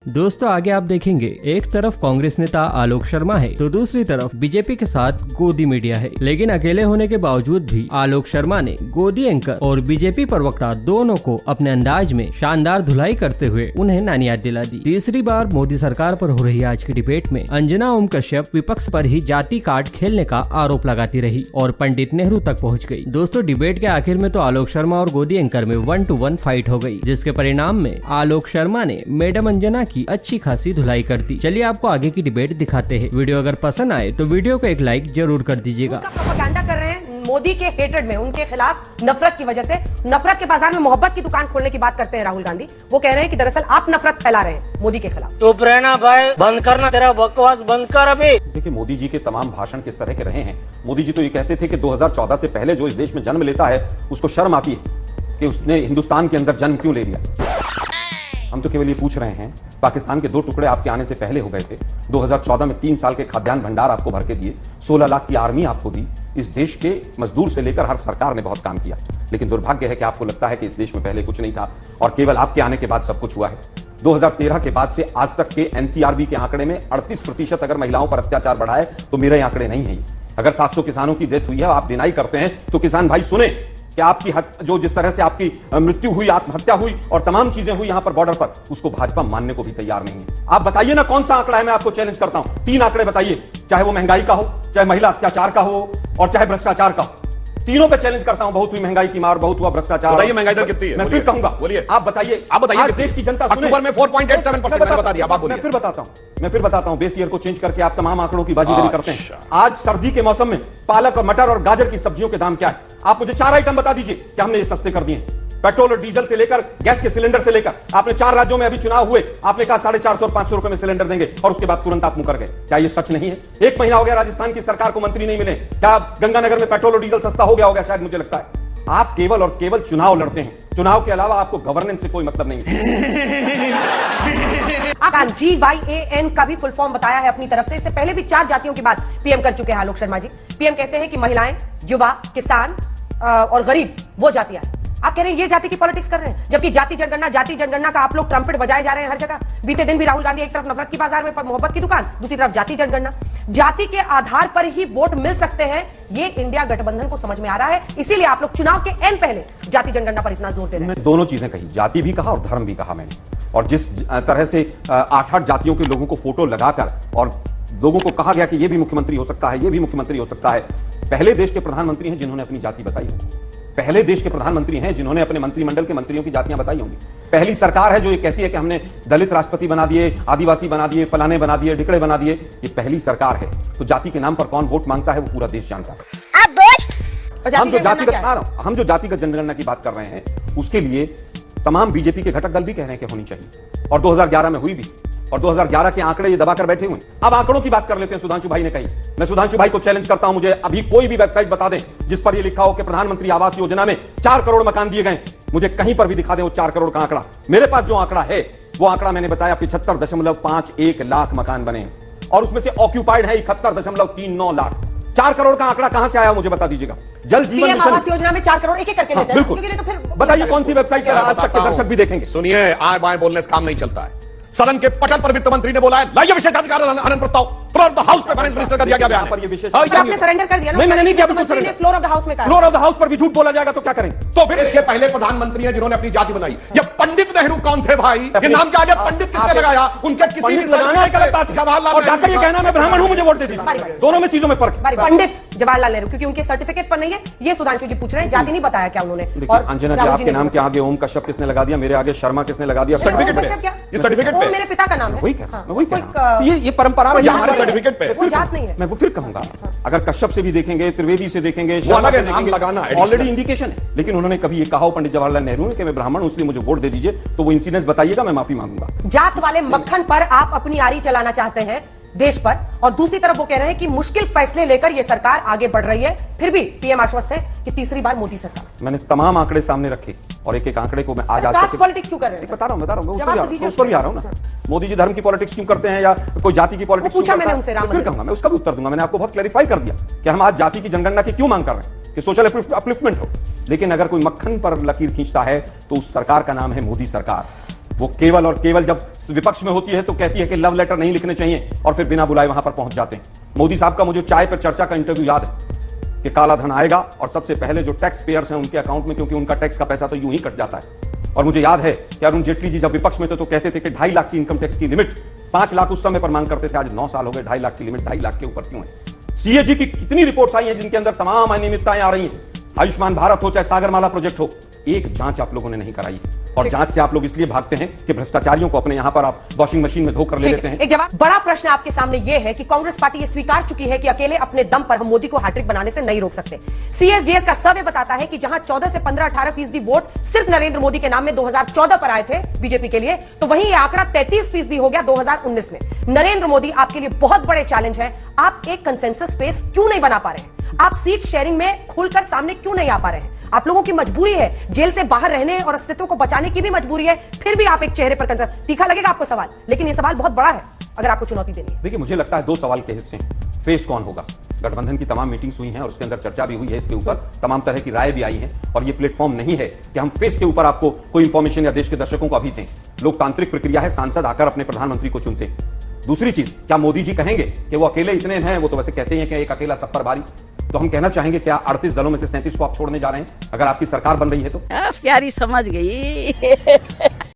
दोस्तों आगे आप देखेंगे एक तरफ कांग्रेस नेता आलोक शर्मा है तो दूसरी तरफ बीजेपी के साथ गोदी मीडिया है। लेकिन अकेले होने के बावजूद भी आलोक शर्मा ने गोदी एंकर और बीजेपी प्रवक्ता दोनों को अपने अंदाज में शानदार धुलाई करते हुए उन्हें नानी याद दिला दी। तीसरी बार मोदी सरकार पर हो रही आज की डिबेट में अंजना ओम कश्यप विपक्ष पर ही जाति कार्ड खेलने का आरोप लगाती रही और पंडित नेहरू तक पहुँच गयी। दोस्तों डिबेट के आखिर में तो आलोक शर्मा और गोदी एंकर में 1-to-1 फाइट हो गयी, जिसके परिणाम में आलोक शर्मा ने मैडम अंजना की अच्छी खासी धुलाई कर दी। चलिए आपको आगे की डिबेट दिखाते हैं। वीडियो अगर पसंद आए तो वीडियो को एक लाइक जरूर कर दीजिएगा। प्रोपेगेंडा कर रहे हैं मोदी के हेट्रेड में, उनके खिलाफ नफरत की वजह से, नफरत के बाजार में मोहब्बत की दुकान खोलने की बात करते हैं राहुल गांधी। वो कह रहे हैं कि दरअसल आप नफरत फैला रहे हैं मोदी के खिलाफ। चुप रहना भाई, बंद करना, तेरा बकवास बंद कर अभी। देखिए मोदी जी के तमाम भाषण किस तरह के रहे हैं। मोदी जी तो ये कहते थे कि 2014 से पहले जो इस देश में जन्म लेता है उसको शर्म आती है कि उसने हिंदुस्तान के अंदर जन्म क्यों ले लिया। हम तो केवल ये पूछ रहे हैं, पाकिस्तान के 2 टुकड़े आपके आने से पहले हो गए थे। 2014 में 3 साल के खाद्यान्न भंडार आपको भर के दिए, 16 लाख की आर्मी आपको दी। इस देश के मजदूर से लेकर हर सरकार ने बहुत काम किया, लेकिन दुर्भाग्य है कि आपको लगता है कि इस देश में पहले कुछ नहीं था और केवल आपके आने के बाद सब कुछ हुआ है। 2013 के बाद से आज तक के एनसीआरबी के आंकड़े में 38% अगर महिलाओं पर अत्याचार बढ़ा है तो मेरे आंकड़े नहीं है। अगर 700 किसानों की डेथ हुई है, आप डिनाई करते हैं, तो किसान भाई सुने कि आपकी जो जिस तरह से आपकी मृत्यु हुई, आत्महत्या हुई और तमाम चीजें हुई यहां पर बॉर्डर पर, उसको भाजपा मानने को भी तैयार नहीं है। आप बताइए ना कौन सा आंकड़ा है, मैं आपको चैलेंज करता हूं। 3 आंकड़े बताइए, चाहे वो महंगाई का हो, चाहे महिला अत्याचार का हो और चाहे भ्रष्टाचार का हो। तीनों पे चैलेंज करता हूं। बहुत हुई महंगाई की मार, बहुत हुआ भ्रष्टाचार। बताइए महंगाई दर कितनी है? मैं फिर कहूंगा, बोलिए। आप बताइए। आज देश की जनता सुने। अक्टूबर में 4.87% मैंने बता दिया। आप बोलिए। मैं फिर बताता हूं। बेस ईयर को चेंज करके आप तमाम आंकड़ों की बाजीगरी करते हैं। आज सर्दी के मौसम में पालक और मटर और गाजर की सब्जियों के दाम क्या है? आप मुझे 4 आइटम बता दीजिए कि हमने ये सस्ते कर दिए। पेट्रोल और डीजल से लेकर गैस के सिलेंडर से लेकर, आपने 4 राज्यों में अभी चुनाव हुए, आपने कहा 450 और 500 रुपए में सिलेंडर देंगे और उसके बाद तुरंत आप मुकर गए। क्या ये सच नहीं है? 1 महीना हो गया राजस्थान की सरकार को मंत्री नहीं मिले। क्या गंगानगर में पेट्रोल और डीजल सस्ता हो गया होगा? शायद मुझे लगता है। आप केवल और केवल चुनाव लड़ते हैं। चुनाव के अलावा आपको गवर्नेंस से कोई मतलब नहीं है। आप GYAN का भी फुल फॉर्म बताया है अपनी तरफ से। इससे पहले भी 4 जातियों की बात पीएम कर चुके हैं आलोक शर्मा जी। पीएम कहते हैं कि महिलाएं, युवा, किसान और गरीब वो जातियां हैं। आप कह रहे हैं ये जाति की पॉलिटिक्स कर रहे हैं, जबकि जाति जनगणना का आप लोग ट्रम्पेट बजाए जा रहे हैं हर जगह। बीते दिन भी राहुल गांधी एक तरफ नफरत की बाजार में मोहब्बत की दुकान, दूसरी तरफ जाति जनगणना। जाति के आधार पर ही वोट मिल सकते हैं, ये इंडिया गठबंधन को समझ में आ रहा है। इसीलिए आप लोग चुनाव के एन पहले जाति जनगणना पर इतना जोर दे रहे हैं। दोनों चीजें कही, जाति भी कहा और धर्म भी कहा मैंने। और जिस तरह से 8-8 जातियों के लोगों को फोटो लगाकर और लोगों को कहा गया कि ये भी मुख्यमंत्री हो सकता है, ये भी मुख्यमंत्री हो सकता है। पहले देश के प्रधानमंत्री हैं जिन्होंने अपनी जाति बताई होगी। पहले देश के प्रधानमंत्री हैं जिन्होंने अपने मंत्रिमंडल के मंत्रियों की जातियां बताई होंगी। पहली सरकार है जो ये कहती है कि हमने दलित राष्ट्रपति बना दिए, आदिवासी बना दिए, फलाने बना दिए, ढिकड़े बना दिए। ये पहली सरकार है। तो जाति के नाम पर कौन वोट मांगता है वो पूरा देश जानता है। हम जो जातिगत जनगणना की बात कर रहे हैं उसके लिए तमाम बीजेपी के घटक दल भी कह रहे हैं कि होनी चाहिए और 2011 में हुई भी। और 2011 के आंकड़े ये दबाकर बैठे हुए। अब आंकड़ों की बात कर लेते हैं। सुधांशु भाई ने कही, मैं सुधांशु भाई को चैलेंज करता हूं, मुझे अभी कोई भी वेबसाइट बता दें जिस पर ये लिखा हो कि प्रधानमंत्री आवास योजना में 4 करोड़ मकान दिए गए। मुझे कहीं पर भी दिखा दें वो 4 करोड़ का आंकड़ा। मेरे पास जो आंकड़ा है वो आंकड़ा मैंने बताया 75.51 लाख मकान बने हैं और उसमें से ऑक्यूपाइड है 71.39 लाख। 4 करोड़ का आंकड़ा कहां से आया मुझे बता दीजिएगा। जल जीवन मिशन आवास योजना में 4 करोड़ एक करके लेते हैं। बिल्कुल। तो फिर बताइए कौन सी वेबसाइट पर आज तक के दर्शक भी देखेंगे। सुनिए, आए बाएं बोलने से काम नहीं चलता है। सदन के पटल पर वित्त मंत्री ने बोला है लाइए विशेषाधिकार हनन प्रस्ताव। फ्लोर ऑफ द हाउस पे फाइनेंस मिनिस्टर का दिया गया बयान पर ये विशेष आपने सरेंडर कर दिया ना। नहीं मैंने नहीं किया। फ्लोर ऑफ द हाउस में कहा। फ्लोर ऑफ द हाउस पर भी झूठ बोला जाएगा तो क्या करें? तो फिर इसके पहले प्रधानमंत्री हैं जिन्होंने अपनी जाति बनाई। ये पंडित नेहरू कौन थे भाई? ये नाम क्या है? पंडित किसने लगाया? उनके किसी भी लगाना है गलत बात। जवाहरलाल और जाकर ये कहना मैं ब्राह्मण हूं मुझे वोट दे दीजिए। दोनों में चीजों में फर्क है। पंडित जवाहरलाल नेहरू क्योंकि उनके सर्टिफिकेट पर नहीं है। ये सुधांशु जी पूछ रहे हैं, जाति नहीं बताया क्या उन्होंने? और अंजना जी आपके नाम के आगे ओम कश्यप किसने लगा दिया? मेरे आगे शर्मा किसने लगा दिया? सर्टिफिकेट पे। ये सर्टिफिकेट पे मेरे पिता का नाम है। वही कह रहा हूं। ये परंपरा रही हमारे सर्टिफिकेट पे। वो जात नहीं है। मैं वो फिर कहूंगा, अगर कश्यप से भी देखेंगे, त्रिवेदी से देखेंगे, नाम लगाना ऑलरेडी इंडिकेशन है। लेकिन उन्होंने कभी ये कहा हो पंडित जवाहरलाल नेहरू ने कि मैं ब्राह्मण हूं इसलिए मुझे वोट दे दीजिए, तो वो इंसिडेंस बताइएगा, मैं माफी मांगूंगा। जात वाले मक्खन पर आप अपनी आरी चलाना चाहते हैं देश पर, और दूसरी तरफ वो कह रहे हैं कि मुश्किल फैसले लेकर ये सरकार आगे बढ़ रही है। फिर भी पीएम आश्वस्त है कि तीसरी बार मोदी सरकार। मैंने तमाम आंकड़े सामने रखे और एक आंकड़े को मैं आज पॉलिटिक्स क्यों कर रहे हैं? बता रहा हूं उस पर भी आ रहा हूं ना। मोदी जी धर्म की पॉलिटिक्स क्यों करते हैं या कोई जाति की पॉलिटिक्स पूछा मैंने उनसे। फिर कहूंगा, मैं उसका भी उत्तर दूंगा। मैंने आपको बहुत क्लैरिफाई कर दिया कि हम आज जाति की जनगणना की क्यों मांग कर रहे हैं कि सोशल अपलिफ्टमेंट हो। लेकिन अगर कोई मक्खन पर लकीर खींचता है तो उस सरकार का नाम है मोदी सरकार। वो केवल और केवल जब विपक्ष में होती है तो कहती है कि लव लेटर नहीं लिखने चाहिए और फिर बिना बुलाए वहां पर पहुंच जाते हैं। मोदी साहब का मुझे चाय पर चर्चा का इंटरव्यू याद है कि काला धन आएगा और सबसे पहले जो टैक्स पेयर्स हैं उनके अकाउंट में, क्योंकि उनका टैक्स का पैसा तो यूं ही कट जाता है। और मुझे याद है कि अरुण जेटली जी जब विपक्ष में थे तो कहते थे कि 2.5 लाख की इनकम टैक्स की लिमिट 5 लाख उस समय पर मांग करते थे। आज 9 साल हो गए, 2.5 लाख की लिमिट 2.5 लाख के ऊपर क्यों है? सीएजी की कितनी रिपोर्ट्स आई हैं जिनके अंदर तमाम अनियमितताएं आ रही हैं। आयुष्मान भारत हो चाहे सागरमाला प्रोजेक्ट हो, एक जांच आप लोगों ने नहीं कराई। और जांच से आप लोग इसलिए भागते हैं कि भ्रष्टाचारियों को अपने यहां पर आप वॉशिंग मशीन में धोकर ले लेते हैं। एक जवाब, बड़ा प्रश्न आपके सामने यह है कि कांग्रेस पार्टी यह स्वीकार चुकी है कि अकेले अपने दम पर हम मोदी को हैट्रिक बनाने से नहीं रोक सकते। सीएसडीएस का सर्वे बताता है कि जहां 14 से 15-18% वोट सिर्फ नरेंद्र मोदी के नाम में 2014 पर आए थे बीजेपी के लिए, तो वहीं यह आंकड़ा 33% हो गया 2019 में। नरेंद्र मोदी आपके लिए बहुत बड़े चैलेंज है। आप एक कंसेंसस स्पेस क्यों नहीं बना पा रहे हैं? आप सीट शेयरिंग में खुलकर सामने क्यों नहीं आ पा रहे हैं? आप लोगों की मजबूरी है, जेल से बाहर रहने और अस्तित्व को बचाने की भी मजबूरी है, फिर भी आप एक चेहरे पर कंसर्न। तीखा लगेगा आपको सवाल, लेकिन ये सवाल बहुत बड़ा है अगर आपको चुनौती देनी है। देखिए, मुझे लगता है 2 सवाल के हिस्से हैं। फेस कौन होगा? गठबंधन की तमाम मीटिंग्स हुई हैं और उसके अंदर चर्चा भी हुई है, इसके ऊपर तमाम तरह की राय भी आई है। और ये प्लेटफॉर्म नहीं है कि हम फेस के ऊपर आपको कोई इंफॉर्मेशन या देश के दर्शकों को अभी दें। लोकतांत्रिक प्रक्रिया है, सांसद आकर अपने प्रधानमंत्री को चुनते हैं। दूसरी चीज, क्या मोदी जी कहेंगे कि वो अकेले इतने हैं? वो तो वैसे कहते हैं कि एक अकेला सब पर भारी। तो हम कहना चाहेंगे, क्या 38 दलों में से 37 को आप छोड़ने जा रहे हैं अगर आपकी सरकार बन रही है तो? प्यारी समझ गई।